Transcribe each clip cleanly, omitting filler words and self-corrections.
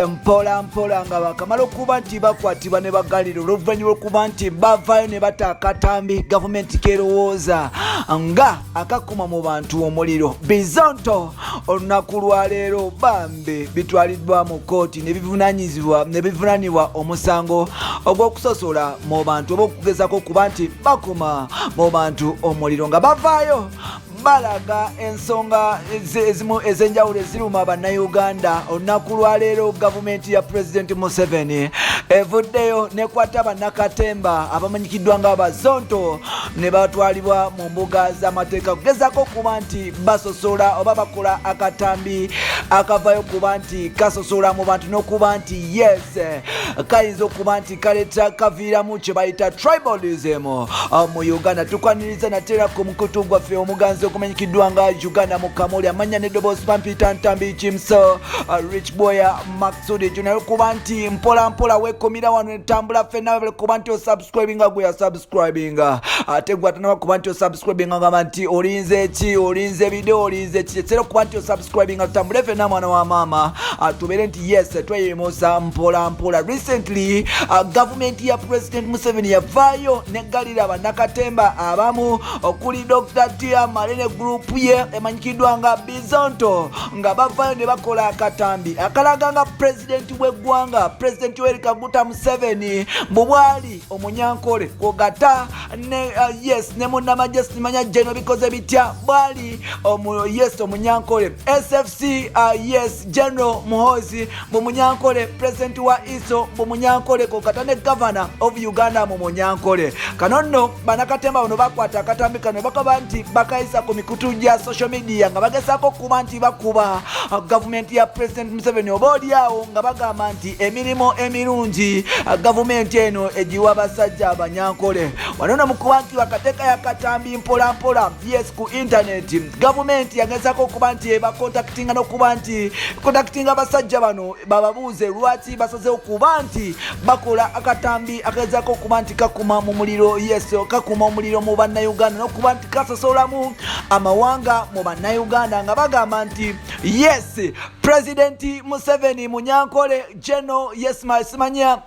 mpola mpola nga bakamala okuba nti bakwatibwa ne bagalira oluvannyuma lw'okuba nti bavaayo ne bata akatambi gavumenti kerowooza nga akakuma mu bantu omuliro. Bizonto olunaku lwaleero bambi bitwaliddwa mu kooti ne bivunaanibwa omusango ogw'okusosola mu bantu oba okugezako okuba nti bakuma mu bantu omuliro nga bavaayo balaga ensonga ezimu ez'enjawulo eziruma bannayuganda. Olunaku lwaleero gavumenti ya Pulezidenti Museveni evuddeyo nekwata bannakatemba abamanyikiddwa nga Bazonto ne batwalibwa mu mbuga z'amateeka kugezako okuba nti basosola oba bakola akatambi akavayo kuba nti kasosola mu bantu n'okuba nti yes kayinza okuba nti kaleeta kaviiramu kye bayita tribalism mu Uganda. Tukwaniriza nateera ku mukutu gwaffe omuganzi okumanyikiddwa nga Uganda mu Kamuli amanya n'eddoboozi Pampita Ntambi Kimso Rich Boya Maksudi kyo naye okuba nti mpola mpola weekomira wano etambula ffenna bale kuba nti osubscribinga gwe yasubscribinga ate gwatanaba kuba nti osubscribinga ngamba nti olinze ki olinze video olinze ki ekitera okuba nti osubscribinga tutambule ffenna mwana wa maama tubeere nti yes tweyemosa mpola mpola. Recently gavumenti ya President Museveni yavaayo neggalira bannakatemba abamu okuli Dr. Tia Marine group ye emanyikiddwa nga Bizonto nga bavaayo ne bakola akatambi akalaga nga pulezidenti w'eggwanga pulezidenti Yoweri Kaguta Museveni bwali omunyankole kwogata ne yes ne munnamagye simanya jeno bikoze bitya bwali yes omunyankole SFC yes General Muhoozi munyankole pulezidenti wa ISO munyankole kwogata ne governor of Uganda munyankole. Kanono bannakatemba bano bakwata akatambi kano bakaba nti bakayisa ku mikutu gya social media nga bagezaako kuba nti bakuba gavumenti ya President Museveni oba oliawo nga bagamba nti emirimu emirungi gavumenti eno egiwa basajja abanyankole. Wanono mukuba nti bakateeka yakatambi mpola mpola yes ku internet gavumenti yagezaako okuba nti bakontaktinga n'okuba nti kontaktinga basajja bano bababuuze lwaki basazeewo kuba nti bakola akatambi akagezaako okuba nti kakuma mu muliro yes kakuma omuliro mu bannayuganda n'okuba nti kasosolamu amawanga mu bannayuganda nga bagamba nti yes President Museveni munyankole General yes simanya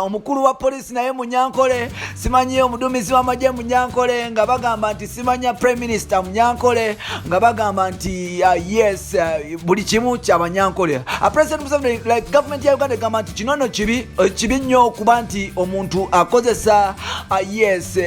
omukulu wa polisi naye munyankole simanyi omudumizi w'amagye munyankole nga bagamba nti simanya prime minister munyankole nga bagamba nti yes buli kimu ky'abanyankole. President Museveni like government ya Uganda egamba nti kinono kibi nnyo okuba nti omuntu akozesa yes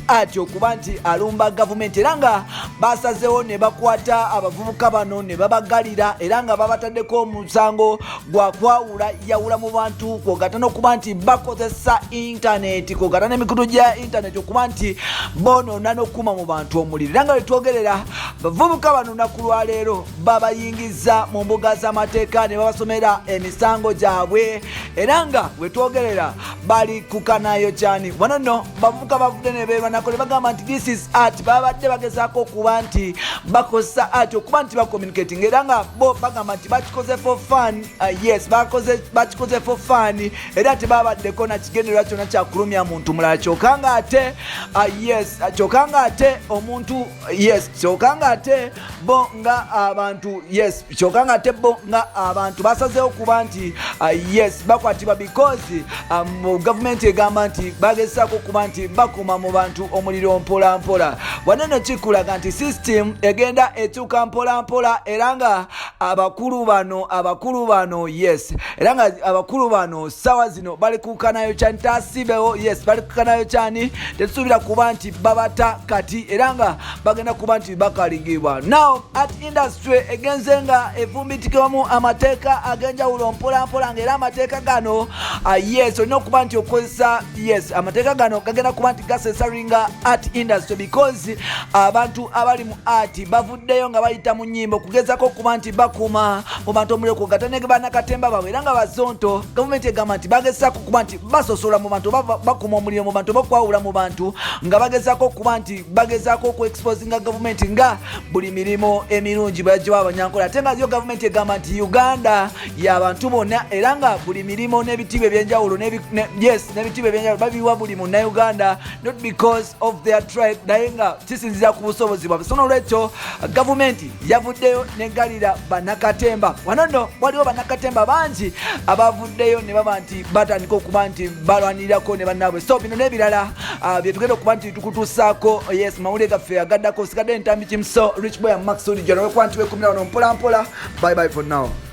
ati okuba nti alumba gavumenti era nga basazeewo ne bakwata abavubuka bano ne babagalira era nga babataddeko omusango gwa kwawula yawula mu bantu kwogata n'okuba nti bakozesa internet kwogata n'emikutu gya internet okuba nti bonoona n'okuma mu bantu omuliro era nga wetwogerera bavubuka bano naku lwaleero babayingiza mu mbuga z'amateeka ne babasomera emisango gyabwe era nga wetwogerera bali kukanayo cyane wanono bavubuka bavudde ne beerwa nakole bagamba nti this is art babadde bagezaako okuba nti bakozesa art okuba nti bacommunicating era nga bo bagamba nti bakikoze for fun yes bakikoze for fun era tebabaddeko na kigendererwa kyonna kyakulumya muntu mulala kyokanga ate yes kyokanga ate omuntu yes kyokanga ate bo nga abantu yes kyokanga ate bo nga abantu basazeewo okuba nti yes bakwatibwa because government egamba nti bagezaako okuba nti bakuma mu bantu omuliro mpola mpola. Wanene kikulaga nti system egenda etuuka mpola mpola era nga abakulu bano yes era nga abakulu bano sawa zino bali kukanayo cyane tasibewo yes bali kukanayo cyane tetusuubira kuba nti babata kati era nga bagenda kuba nti bakaligibwa. Now at industry egenze nga evumbitikibwamu amateeka ag'enjawulo mpola mpola ng'era amateeka gano yes olina okuba nti okozesa yes amateeka gano gagenda kuba nti gasesaringa art industry because abantu abali mu art bavuddeyo nga bayita mu nnyimbo kugezako okuba nti bakuma mu bantu omuliro kwogata ne bannakatemba baabwe era nga Bazonto gavumenti egamba nti bagezaako okuba nti basosola mu bantu bakuma omuliro mu bantu bakwawula mu bantu nga bagezaako okuba nti bagezaako okuexposinga gavumenti nga buli mirimu emirungi bagiwa abanyankole ate nga yo gavumenti egamba nti Uganda y'abantu bonna era nga buli mirimu n'ebitiibwa ebyenjawulo yes n'ebitiibwa ebyenjawulo babiwa buli munnayuganda not because because of their tribe naye nga kisinzira ku busobozi bwabwe. So nolwekyo gavumenti yavuddeyo negalira bannakatemba. Wano nno waliwo bannakatemba bangi abavuddeyo ne baba nti batandika okuba nti balwanirirako ne bannaabwe. So bino n'ebirala bye tugenda okuba nti tukutuusaako yes mawulire gaffe agaddako sigadde entambi kimuso Rich Boy and Max Odi General kwanti we 11 mpola mpola. Bye bye for now.